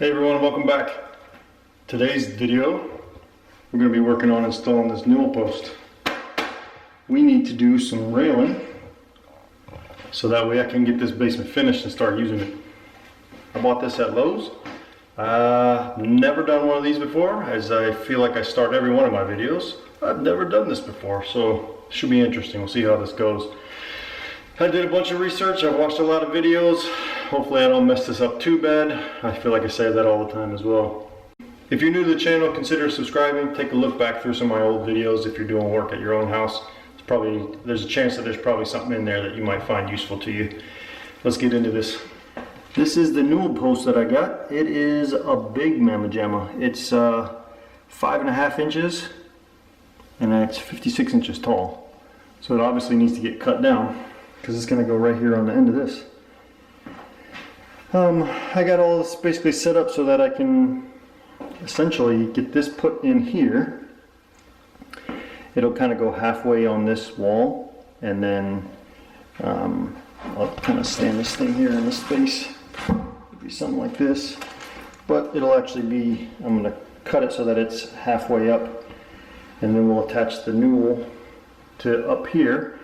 Hey everyone, welcome back. Today's video, we're going to be working on installing this Newel post. We need to do some railing so that way I can get this basement finished and start using it. I bought this at Lowe's. Never done one of these before, as I feel like I start every one of my videos. I've never done this before, so it should be interesting. We'll see how this goes. I did a bunch of research, I've watched a lot of videos. Hopefully I don't mess this up too bad. I feel like I say that all the time as well. If you're new to the channel, consider subscribing. Take a look back through some of my old videos if you're doing work at your own house. There's a chance that there's probably something in there that you might find useful to you. Let's get into this. This is the Newel post that I got. It is a big mamma jamma. It's 5.5 inches and it's 56 inches tall. So it obviously needs to get cut down because it's going to go right here on the end of this. I got all this basically set up so that I can essentially get this put in here. It'll kind of go halfway on this wall, and then I'll kind of stand this thing here in this space. It'll be something like this, but it'll actually be, I'm going to cut it so that it's halfway up, and then we'll attach the Newel to up here.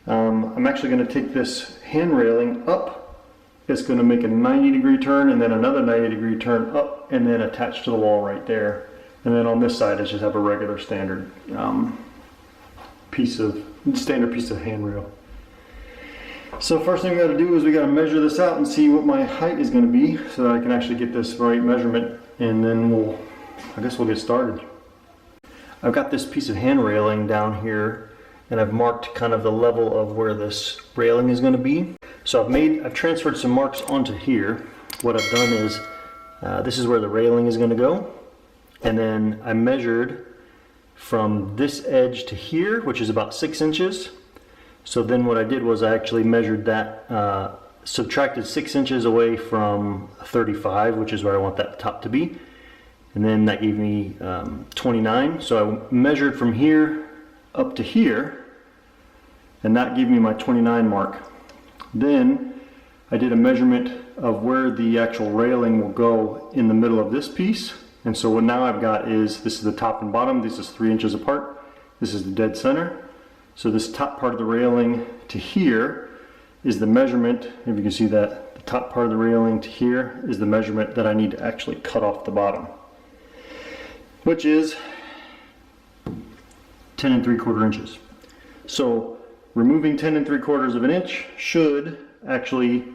I'm actually going to take this hand railing up. It's going to make a 90-degree turn and then another 90-degree turn up and then attach to the wall right there. And then on this side I just have a regular standard piece of handrail. So first thing we got to do is we got to measure this out and see what my height is going to be so that I can actually get this right measurement, and then I guess we'll get started. I've got this piece of hand railing down here and I've marked kind of the level of where this railing is going to be. So I've transferred some marks onto here. What I've done is, this is where the railing is going to go. And then I measured from this edge to here, which is about 6 inches. So then what I did was I actually measured that, subtracted 6 inches away from 35, which is where I want that top to be. And then that gave me 29. So I measured from here up to here, and that gave me my 29 mark. Then I did a measurement of where the actual railing will go in the middle of this piece. And so what now I've got is, this is the top and bottom, this is 3 inches apart. This is the dead center. So this top part of the railing to here is the measurement. If you can see that, the top part of the railing to here is the measurement that I need to actually cut off the bottom, which is 10 3/4 inches. So removing 10 3/4 of an inch should actually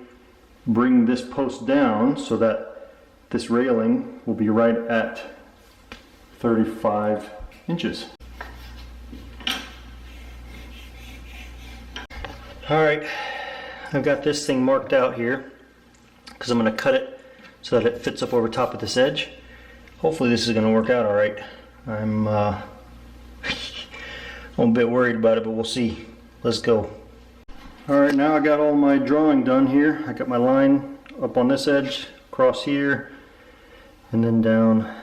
bring this post down so that this railing will be right at 35 inches. Alright, I've got this thing marked out here because I'm going to cut it so that it fits up over top of this edge. Hopefully this is going to work out alright. I'm a bit worried about it, but we'll see. Let's go. Alright, now I got all my drawing done here. I got my line up on this edge, across here, and then down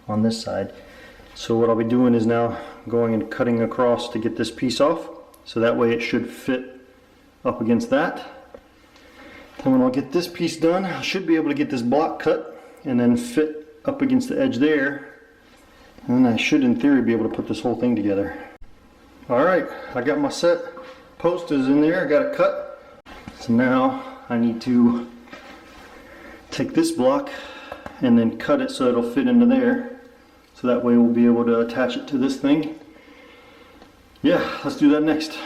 on this side. So what I'll be doing is now going and cutting across to get this piece off. So that way it should fit up against that. Then when I'll get this piece done, I should be able to get this block cut and then fit up against the edge there. And then I should, in theory, be able to put this whole thing together. Alright, I got my set. Post is in there, I got it cut. So now I need to take this block and then cut it so it'll fit into there. So that way we'll be able to attach it to this thing. Yeah, let's do that next.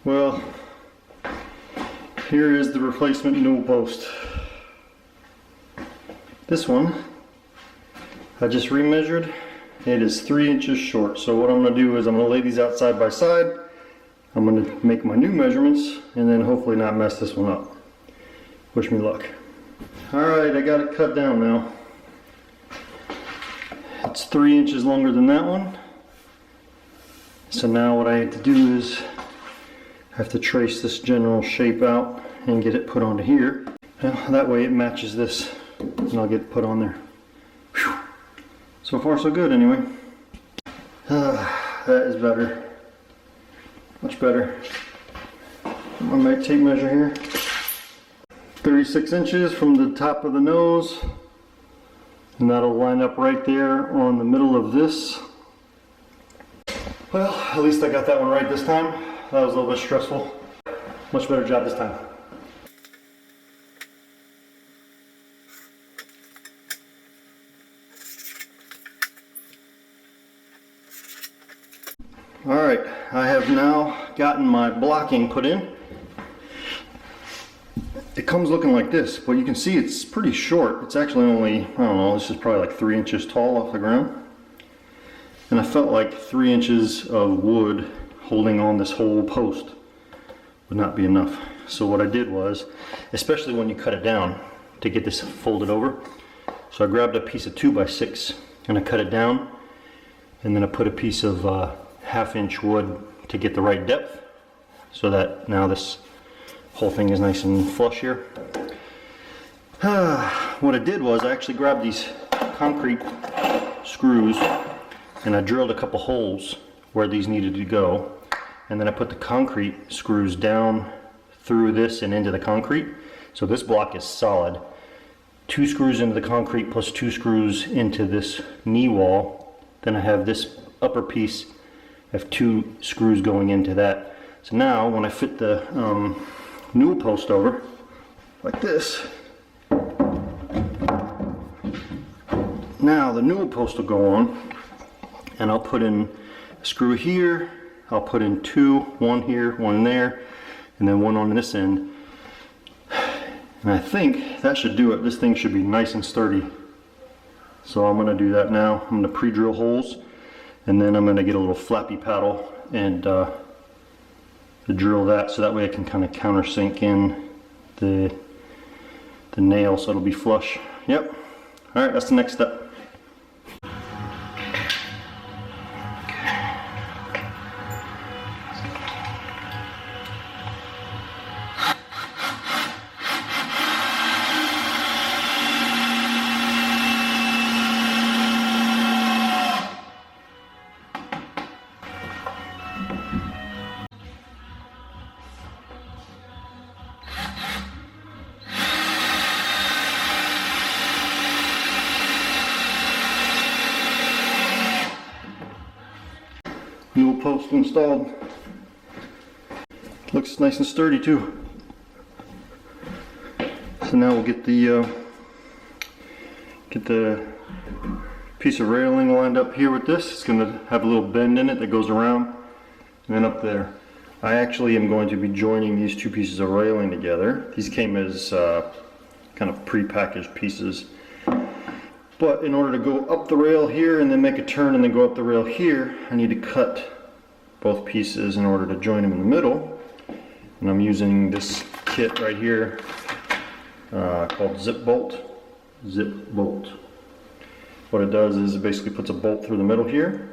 Well, here is the replacement Newel post. This one I just remeasured. It is 3 inches short. So what I'm going to do is I'm going to lay these out side by side. I'm going to make my new measurements and then hopefully not mess this one up. Wish me luck. Alright, I got it cut down now. It's 3 inches longer than that one. So now what I have to do is I have to trace this general shape out and get it put onto here. Now, that way it matches this and I'll get it put on there. Whew. So far so good anyway. That is better. Much better. My tape measure here. 36 inches from the top of the nose. And that'll line up right there on the middle of this. Well, at least I got that one right this time. That was a little bit stressful. Much better job this time. Alright, I have now gotten my blocking put in. It comes looking like this, but you can see it's pretty short. It's actually only, I don't know, this is probably like 3 inches tall off the ground. And I felt like 3 inches of wood holding on this whole post would not be enough. So what I did was, especially when you cut it down to get this folded over, so I grabbed a piece of 2x6 and I cut it down, and then I put a piece of 1/2 inch wood to get the right depth, so that now this whole thing is nice and flush here. What I did was I actually grabbed these concrete screws and I drilled a couple holes where these needed to go, and then I put the concrete screws down through this and into the concrete. So this block is solid. 2 screws into the concrete plus 2 screws into this knee wall. Then I have this upper piece, I have 2 screws going into that. So now when I fit the Newel post over like this, now the Newel post will go on, and I'll put in a screw here, I'll put in 2, one here, one there, and then one on this end. And I think that should do it. This thing should be nice and sturdy. So I'm going to do that now. I'm going to pre-drill holes, and then I'm going to get a little flappy paddle and drill that, so that way I can kind of countersink in the nail so it'll be flush. Yep. Alright, that's the next step. Newel post installed. Looks nice and sturdy too. So now we'll get the piece of railing lined up here with this. It's going to have a little bend in it that goes around, and then up there. I actually am going to be joining these 2 pieces of railing together. These came as kind of pre-packaged pieces. But in order to go up the rail here and then make a turn and then go up the rail here, I need to cut both pieces in order to join them in the middle. And I'm using this kit right here called Zip Bolt. Zip Bolt. What it does is it basically puts a bolt through the middle here,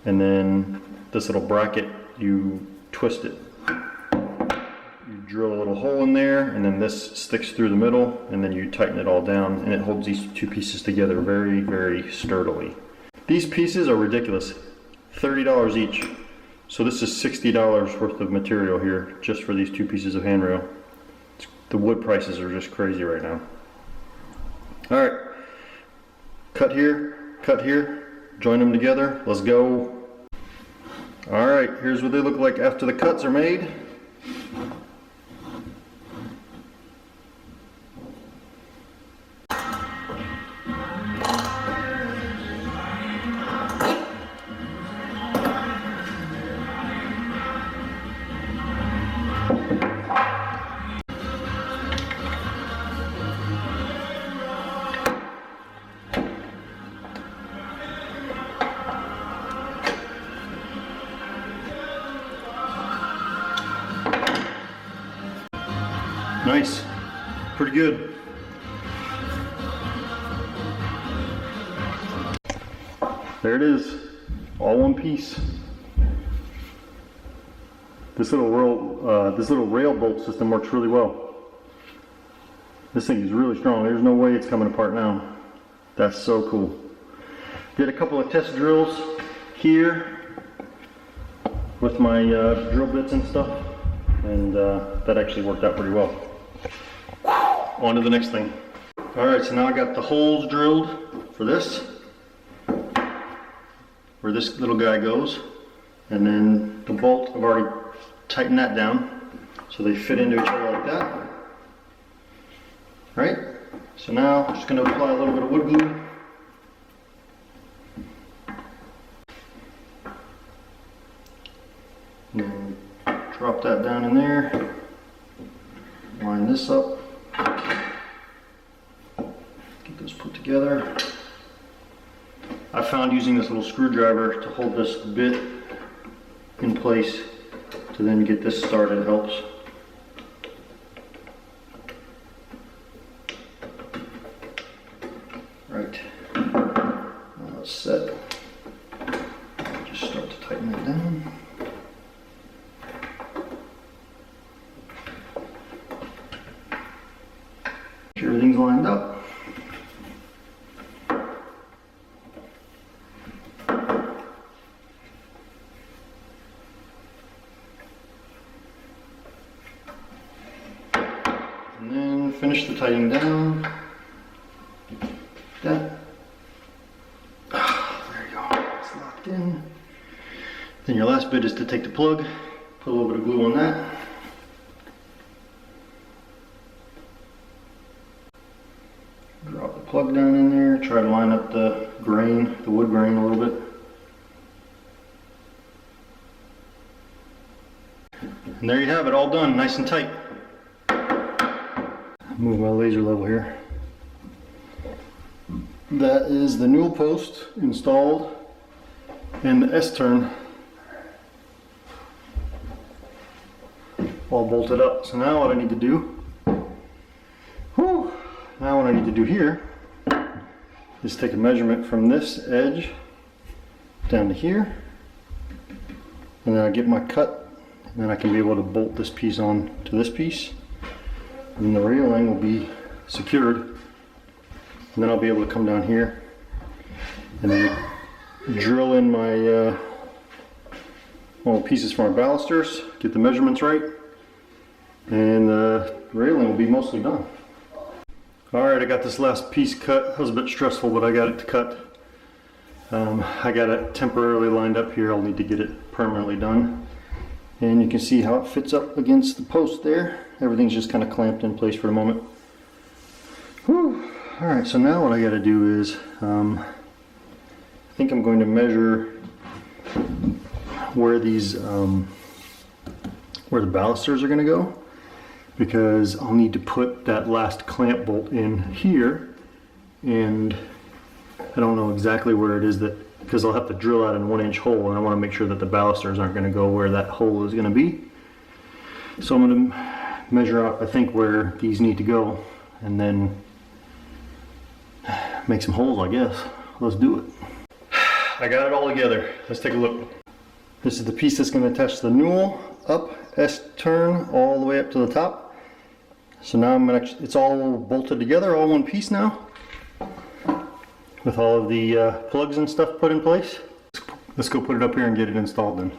and then this little bracket, you twist it. You drill a little hole in there, and then this sticks through the middle, and then you tighten it all down, and it holds these 2 pieces together very, very sturdily. These pieces are ridiculous. $30 each. So this is $60 worth of material here just for these 2 pieces of handrail. The wood prices are just crazy right now. Alright, cut here, join them together, let's go. Alright, here's what they look like after the cuts are made. Nice, pretty good. There it is, all one piece. This little rail bolt system works really well. This thing is really strong. There's no way it's coming apart now. That's so cool. Did a couple of test drills here with my drill bits and stuff, and that actually worked out pretty well. On to the next thing. Alright, so now I got the holes drilled for this, where this little guy goes, and then the bolt, I've already tightened that down so they fit into each other like that. Right? So now I'm just going to apply a little bit of wood glue. And then drop that down in there. Line this up. Get those put together. I found using this little screwdriver to hold this bit in place to then get this started helps. Right. Now it's set. Just start to tighten that down. Make sure everything's lined up. And then finish the tightening down. That. There you go. It's locked in. Then your last bit is to take the plug, put a little bit of glue on that. Drop the plug down in there. Try to line up the grain, the wood grain a little bit. And there you have it, all done, nice and tight. Move my laser level here. That is the Newel post installed and the S-turn all bolted up. So now what I need to do, now what I need to do here is take a measurement from this edge down to here, and then I get my cut, and then I can be able to bolt this piece on to this piece, and the railing will be secured. And then I'll be able to come down here and then drill in my pieces for my balusters, get the measurements right, and the railing will be mostly done. Alright, I got this last piece cut. It was a bit stressful, but I got it to cut. I got it temporarily lined up here. I'll need to get it permanently done. And you can see how it fits up against the post there. Everything's just kind of clamped in place for the moment. Whew. Alright, so now what I got to do is, I think I'm going to measure where these, where the balusters are going to go, because I'll need to put that last clamp bolt in here, and I don't know exactly where it is that, because I'll have to drill out a 1-inch hole, and I want to make sure that the balusters aren't going to go where that hole is going to be. So I'm going to measure out, I think, where these need to go, and then make some holes, I guess. Let's do it. I got it all together. Let's take a look. This is the piece that's going to attach the Newel up, S-turn, all the way up to the top. So now it's all bolted together, all one piece now, with all of the plugs and stuff put in place. Let's go put it up here and get it installed then.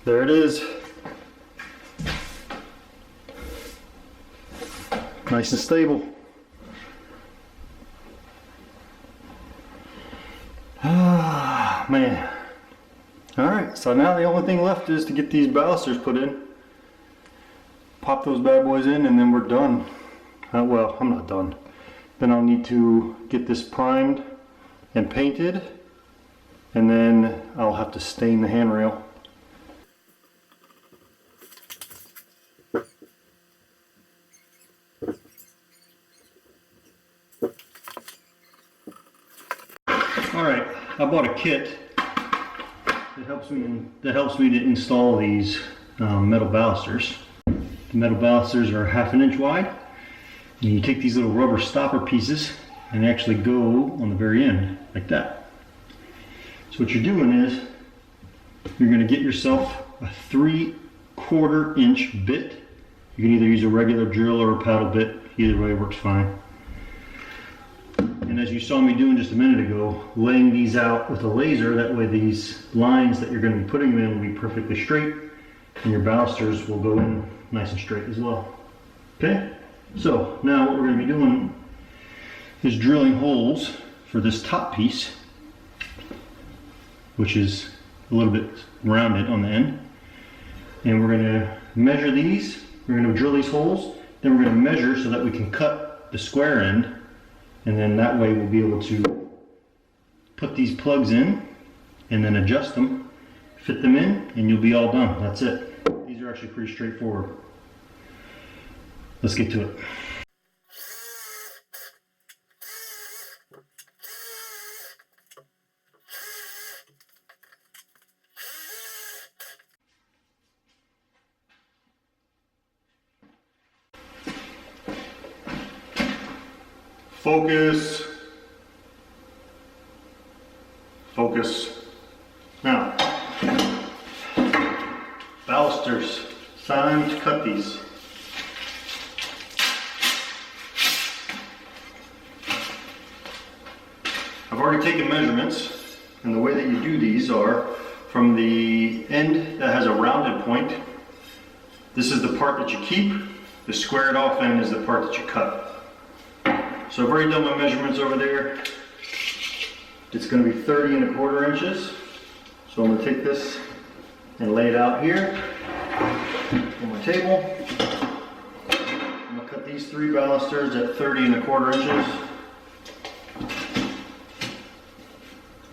There it is. Nice and stable. Ah, man. Alright, so now the only thing left is to get these balusters put in. Pop those bad boys in and then we're done. Well, I'm not done. Then I'll need to get this primed and painted, and then I'll have to stain the handrail. Alright, I bought a kit that helps me to install these metal balusters. The metal balusters are 1/2 inch wide, and you take these little rubber stopper pieces and they actually go on the very end like that. So what you're doing is you're going to get yourself a 3/4 inch bit. You can either use a regular drill or a paddle bit. Either way works fine. And as you saw me doing just a minute ago, laying these out with a laser, that way these lines that you're going to be putting them in will be perfectly straight, and your balusters will go in nice and straight as well. Okay? So now what we're going to be doing is drilling holes for this top piece, which is a little bit rounded on the end. And we're going to measure these. We're going to drill these holes, then we're going to measure so that we can cut the square end, and then that way we'll be able to put these plugs in and then adjust them, fit them in, and you'll be all done. That's it. These are actually pretty straightforward. Let's get to it. Focus. Focus. Now, balusters. Time to cut these. I've already taken measurements, and the way that you do these are from the end that has a rounded point. This is the part that you keep. The squared off end is the part that you cut. So I've already done my measurements over there. It's going to be 30 1/4 inches. So I'm going to take this and lay it out here on my table. I'm going to cut these 3 balusters at 30 1/4 inches.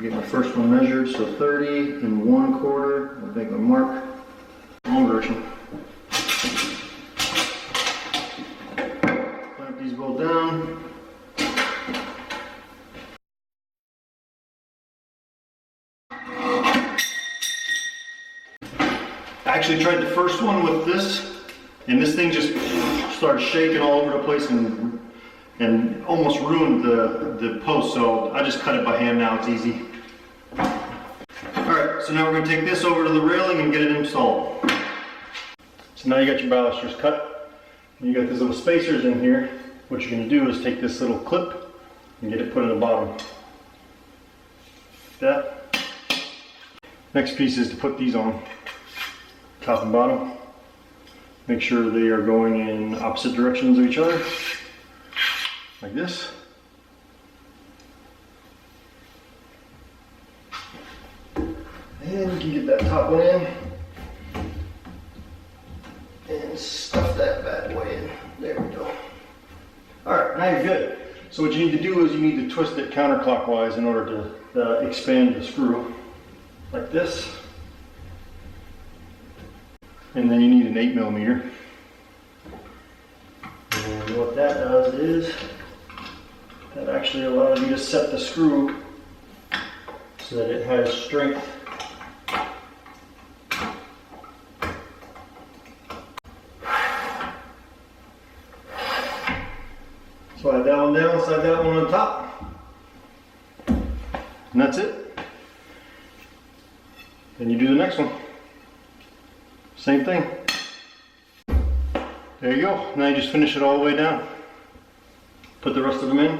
Get my first one measured, so 30 1/4. I'll make my mark. Wrong direction. Clamp these both down. I actually tried the first one with this, and this thing just started shaking all over the place and almost ruined the post, so I just cut it by hand now. It's easy. Alright, so now we're going to take this over to the railing and get it installed. So now you got your balusters cut, and you got these little spacers in here. What you're going to do is take this little clip and get it put in the bottom. Like that. Next piece is to put these on. Top and bottom. Make sure they are going in opposite directions of each other, like this. And you can get that top one in and stuff that bad boy in. There we go. Alright, now you're good. So what you need to do is you need to twist it counterclockwise in order to expand the screw, like this. And then you need an 8mm. And what that does is, that actually allows you to set the screw so that it has strength. Slide that one down, slide that one on top. And that's it. Then you do the next one. Same thing. There you go. Now you just finish it all the way down. Put the rest of them in.